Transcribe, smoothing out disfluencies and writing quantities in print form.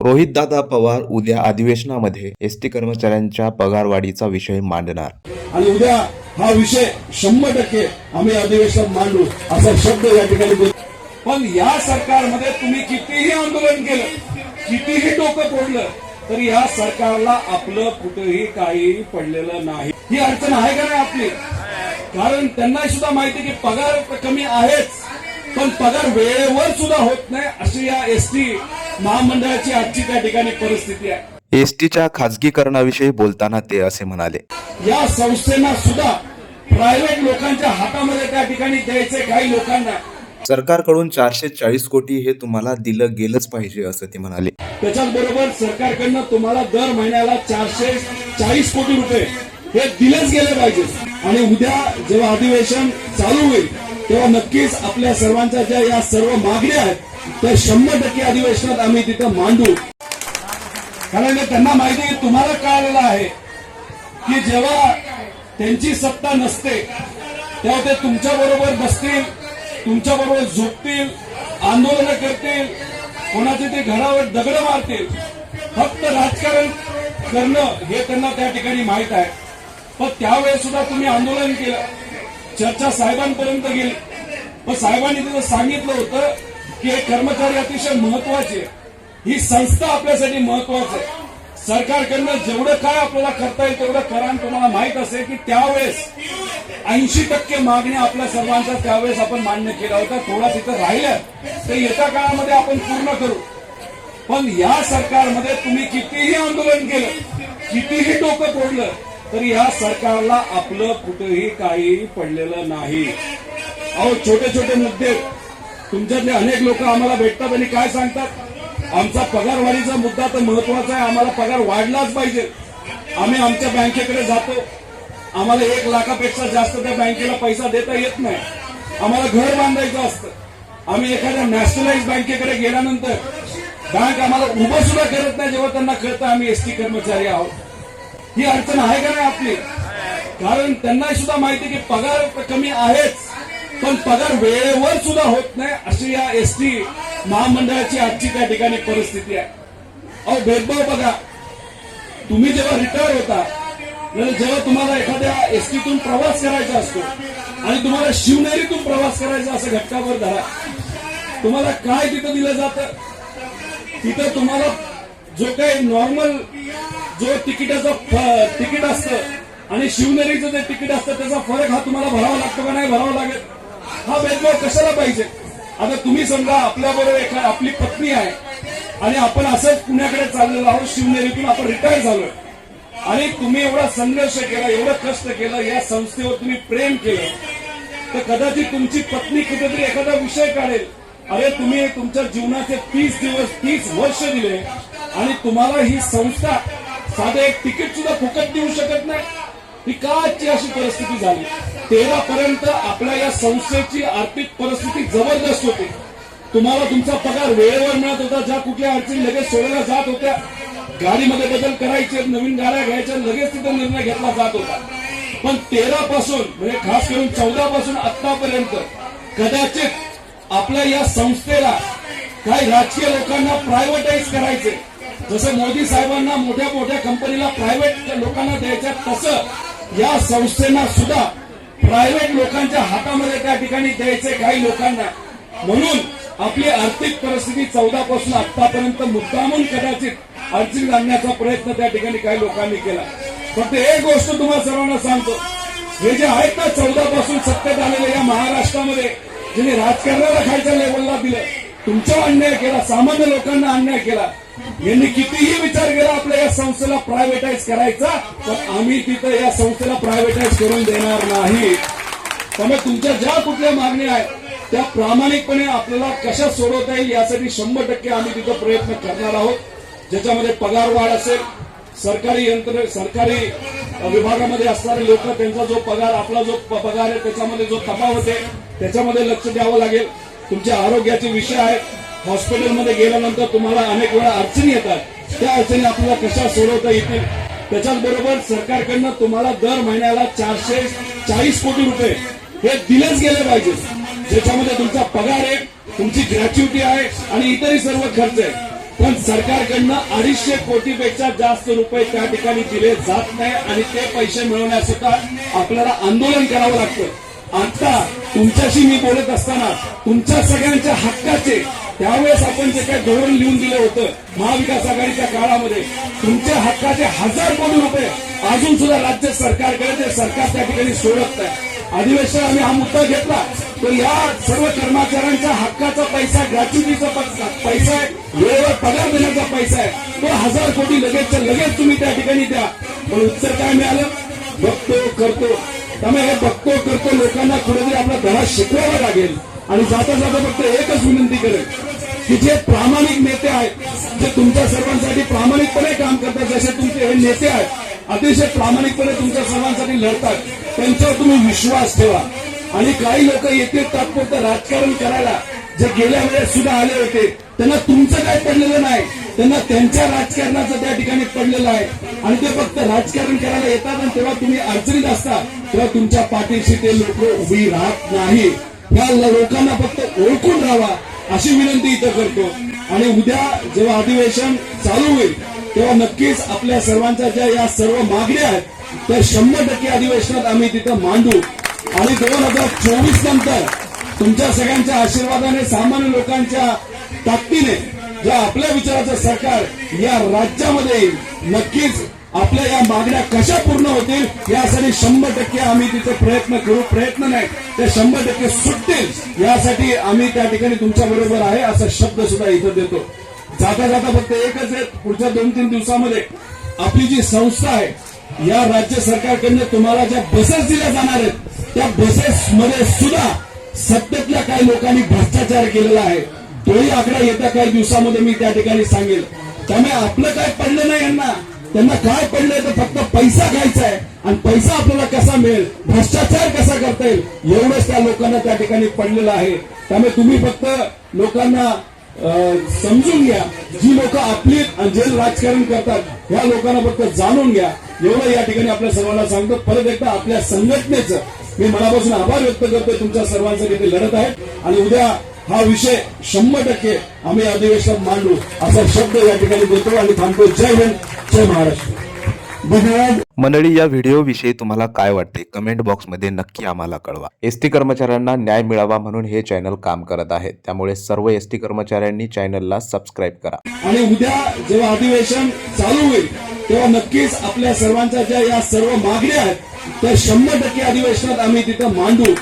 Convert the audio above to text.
रोहितदादा पवार उद्या अधिवेशनामध्ये एसटी कर्मचाऱ्यांच्या पगारवाढीचा विषय मांडणार आणि उद्या हा विषय 100% आम्ही अधिवेशनात मांडू असा शब्द या ठिकाणी बोलतो. पण या सरकारमध्ये तुम्ही कितीही आंदोलन केलं, कितीही डोकं फोडलं, तर या सरकारला आपलं कुठेही काही पडलेलं नाही. ही अडचण आहे का नाही आपली? कारण त्यांना सुद्धा माहिती की पगार कमी आहेच, पण पगार वेळेवर सुद्धा होत नाही अशी या एसटी महामंडळाची आजची त्या ठिकाणी परिस्थिती आहे. एसटीच्या खासगीकरणाविषयी बोलताना ते असे म्हणाले, या संस्थेना सुद्धा प्रायव्हेट लोकांच्या हातामध्ये त्या ठिकाणी द्यायचे काही लोकांना. सरकारकडून 440 कोटी हे तुम्हाला दिलं गेलंच पाहिजे असं ते म्हणाले. त्याच्याच बरोबर सरकारकडनं तुम्हाला दर महिन्याला 440 कोटी रुपये हे दिलेच गेले पाहिजे. आणि उद्या जेव्हा अधिवेशन चालू होईल तेव्हा नक्कीच आपल्या सर्वांच्या ज्या या सर्व मागण्या आहेत त्या 100% अधिवेशनात आम्ही तिथं मांडू. कारण त्यांना माहिती आहे, तुम्हाला कळलेलं आहे की जेव्हा त्यांची सत्ता नसते तेव्हा ते तुमच्या बरोबर बसतील, तुमच्या बरोबर झोपतील, आंदोलन करतील, कोणाचे ते घरावर दगड मारतील. फक्त राजकारण करणं हे त्यांना त्या ठिकाणी माहित आहे. पण त्यावेळेस सुद्धा तुम्ही आंदोलन केलं, चर्चा साहेबांपर्यंत गेली. पण साहेबांनी तिथं सांगितलं होतं की हे कर्मचारी अतिशय महत्वाचे, ही संस्था आपल्यासाठी महत्वाचं आहे. सरकारकडनं जेवढं काय आपल्याला करता येईल तेवढं करा. आणि तुम्हाला माहित असेल की त्यावेळेस 80% मागण्या आपल्या सर्वांचा त्यावेळेस आपण मान्य केला होता. थोडा तिथं राहिलं ते येत्या काळामध्ये आपण पूर्ण करू. पण या सरकारमध्ये तुम्ही कितीही आंदोलन केलं, कितीही डोकं फोडलं, तर या सरकारला आपलं कुठेही काही पडलेलं नाही. अहो, छोटे छोटे मुद्दे तुमच्यातले अनेक लोक आम्हाला भेटतात आणि काय सांगतात, आमचा पगारवाढीचा मुद्दा तर महत्वाचा आहे, आम्हाला पगार वाढलाच पाहिजे. आम्ही आमच्या बँकेकडे जातो, आम्हाला 1 लाखापेक्षा जास्त त्या बँकेला पैसा देता येत नाही. आम्हाला घर बांधायचं असतं. आम्ही एखाद्या नॅशनलाइज बँकेकडे गेल्यानंतर बँक आम्हाला उभं सुद्धा करत नाही जेव्हा त्यांना कळतं आम्ही एसटी कर्मचारी आहोत. ही अडचण आहे का नाही आपली? कारण त्यांना सुद्धा माहिती की पगार कमी आहेच, पण पगार वेळेवर सुद्धा होत नाही अशी या एसटी महामंडळाची आजची त्या ठिकाणी परिस्थिती आहे. अहो, भेदभाव बघा, तुम्ही जेव्हा रिटायर होता, जेव्हा तुम्हाला एखाद्या एसटीतून प्रवास करायचा असतो आणि तुम्हाला शिवनेरीतून प्रवास करायचा असं घटकावर धरा, तुम्हाला काय तिथं दिलं जातं? तिथं तुम्हाला जो काही नॉर्मल जो तिकिटाचं तिकीट असतं आणि शिवनेरीचं जे तिकीट असतं त्याचा फरक हा तुम्हाला भरावा लागतो का नाही भरावा लागेल? हा भेदभाव कशाला पाहिजे? आता तुम्ही समजा आपल्याबरोबर आपली पत्नी आहे आणि आपण असंच पुण्याकडे चाललेलो आहोत, शिवनेरीतून आपण रिटायर झालोय आणि तुम्ही एवढा संघर्ष केला, एवढं कष्ट केलं, या संस्थेवर तुम्ही प्रेम केलं, तर कदाचित तुमची पत्नी कुठेतरी एखादा विषय काढेल, अरे तुम्ही तुमच्या जीवनाचे 30 वर्ष दिले आणि तुम्हाला ही संस्था साधं एक तिकीट सुद्धा फुकट देऊ शकत नाही. ही का आजची अशी परिस्थिती झाली? 13 पर्यंत आपल्या या संस्थेची आर्थिक परिस्थिती जबरदस्त होती. तुम्हाला तुमचा पगार वेळेवर मिळत होता, ज्या कुठल्या अडचणी लगेच सोडल्या जात होत्या, गाडीमध्ये बदल करायचे, नवीन गाड्या घ्यायच्या, लगेच तिथे निर्णय घेतला जात होता. पण 13 पासून म्हणजे खास करून 14 पासून आतापर्यंत कदाचित आपल्या या संस्थेला काही राजकीय लोकांना प्रायव्हेटाईज करायचे, जसं मोदी साहेबांना मोठ्या मोठ्या कंपनीला प्रायव्हेट लोकांना द्यायच्या, तसं या संस्थेना सुद्धा प्रायव्हेट लोकांच्या हातामध्ये त्या ठिकाणी द्यायचे काही लोकांना. म्हणून आपली आर्थिक परिस्थिती 14 पासून आतापर्यंत मुद्दामून कदाचित अडचणीत आणण्याचा प्रयत्न त्या ठिकाणी काही लोकांनी केला. फक्त एक गोष्ट तुम्हाला सर्वांना सांगतो, हे जे आहेत ना 14 पासून सत्तेत आलेले या महाराष्ट्रामध्ये ज्यांनी राजकारणाला खायच्या लेवलला दिलं, तुमचा अन्याय केला, सामान्य लोकांना अन्याय केला, यांनी कितीही विचार केला आपल्या या संस्थेला प्रायव्हेटाईज करायचा, पण आम्ही तिथं या संस्थेला प्रायव्हेटाईज करून देणार नाही. त्यामुळे तुमच्या ज्या कुठल्या मागण्या आहेत त्या प्रामाणिकपणे आपल्याला कशा सोडवता येईल यासाठी 100% आम्ही तिथं प्रयत्न करणार आहोत. ज्याच्यामध्ये पगार वाढ असेल, सरकारी विभागामध्ये असणारे लोक त्यांचा जो पगार, आपला जो पगार आहे त्याच्यामध्ये जो तफावत आहे त्याच्यामध्ये लक्ष द्यावं लागेल. तुमच्या आरोग्याचे विषय आहेत, हॉस्पिटलमध्ये गेल्यानंतर तुम्हाला अनेक वेळा अडचणी येतात, त्या अडचणी आपल्याला कशा सोडवता येतील. त्याच्याच बरोबर सरकारकडनं तुम्हाला दर महिन्याला 440 कोटी रुपये हे दिलेच गेले पाहिजे, ज्याच्यामध्ये तुमचा पगार आहे, तुमची ग्रॅच्युटी आहे आणि इतरही सर्व खर्च आहे. पण सरकारकडनं 250 कोटीपेक्षा जास्त रुपये त्या ठिकाणी दिले जात नाही आणि ते पैसे मिळवण्यासाठी आपल्याला आंदोलन करावं लागतं. आता तुमच्याशी मी बोलत असताना तुमच्या सगळ्यांच्या हक्काचे त्यावेळेस आपण जे काही धोरण लिहून दिलं होतं महाविकास आघाडीच्या काळामध्ये तुमच्या हक्काचे 1000 कोटी रुपये अजून सुद्धा राज्य सरकारकडे ते सरकार त्या ठिकाणी सोडत नाही. अधिवेशन आम्ही हा मुद्दा घेतला तर या सर्व कर्मचाऱ्यांच्या हक्काचा पैसा ग्रॅच्युटीचा पैसा आहे, वेळेवर पगार देण्याचा पैसा आहे, तो 1000 कोटी लगेच तुम्ही त्या ठिकाणी द्या. पण उत्तर काय मिळालं? बघतो करतो. त्यामुळे हे बघतो करतो लोकांना कुठेतरी आपला धडा शिकवावा लागेल. आणि जाता जाता फक्त एकच विनंती करेल की जे प्रामाणिक नेते आहेत जे तुमच्या सर्वांसाठी प्रामाणिकपणे काम करतात, जसे तुमचे हे नेते आहेत अतिशय प्रामाणिकपणे तुमच्या सर्वांसाठी लढतात, त्यांच्यावर तुम्ही विश्वास ठेवा. आणि काही लोक येतील तात्पुरतं राजकारण करायला जे गेल्या वेळेस सुद्धा आले होते त्यांना तुमचं काय पडलेलं नाही, त्यांना त्यांच्या राजकारणाचं त्या ठिकाणी पडलेलं आहे आणि ते फक्त राजकारण करायला येतात आणि तेव्हा तुम्ही अडचणीत असता तेव्हा तुमच्या पाठीशी ते लोक उभी राहत नाही. या लोकांना फक्त ओळखून राहावा अशी विनंती इथं करतो. आणि उद्या जेव्हा अधिवेशन चालू होईल तेव्हा नक्कीच आपल्या सर्वांच्या ज्या या सर्व मागण्या आहेत त्या 100% अधिवेशनात आम्ही तिथं मांडू. आणि 2024 नंतर तुमच्या सगळ्यांच्या आशीर्वादाने सामान्य लोकांच्या ताकदीने ज्या आपल्या विचाराचं सरकार या राज्यामध्ये येईल, नक्कीच आपल्या या मागण्या कशा पूर्ण होतील यासाठी 100% आम्ही तिथे प्रयत्न करू. प्रयत्न नाही ते 100% सुटतील यासाठी आम्ही त्या ठिकाणी तुमच्या बरोबर आहे असा शब्द सुद्धा इथं देतो. जाता जाता फक्त एकच आहे, पुढच्या 2-3 दिवसामध्ये आपली जी संस्था आहे या राज्य सरकारकडनं तुम्हाला ज्या बसेस दिल्या जाणार आहेत त्या बसेस मध्ये सुद्धा सत्तेतल्या काही लोकांनी भ्रष्टाचार केलेला आहे. तोही आकडा येत्या काही दिवसामध्ये मी त्या ठिकाणी सांगेल. त्यामुळे आपलं काय पडलं नाही यांना, त्यांना काय पडलंय तर फक्त पैसा खायचा आहे आणि पैसा आपल्याला कसा मिळेल, भ्रष्टाचार कसा करता येईल एवढंच त्या लोकांना त्या ठिकाणी पडलेलं आहे. त्यामुळे तुम्ही फक्त लोकांना समजून घ्या, जी लोक आपली जे राजकारण करतात ह्या लोकांना फक्त जाणून घ्या एवढं या ठिकाणी आपल्या सर्वांना सांगतो. परत एकदा आपल्या संघटनेचं मी मनापासून आभार व्यक्त करतोय, तुमच्या सर्वांसाठी ते लढत आहेत आणि उद्या हा विषय 100% आम्ही अधिवेशनात मांडू असा शब्द या ठिकाणी देतो आणि थांबतो. जय हिंद, जय महाराष्ट्र. धन्यवाद. मंडळी, या व्हिडिओविषयी तुम्हाला काय वाटते कमेंट बॉक्समध्ये नक्की आम्हाला कळवा. एसटी कर्मचाऱ्यांना न्याय मिळावा म्हणून हे चॅनल काम करत आहे, त्यामुळे सर्व एसटी कर्मचाऱ्यांनी चॅनलला सबस्क्राईब करा. आणि उद्या जेव्हा अधिवेशन चालू होईल तेव्हा नक्कीच आपल्या सर्वांच्या ज्या या सर्व मागण्या आहेत त्या 100% अधिवेशनात आम्ही तिथं मांडू.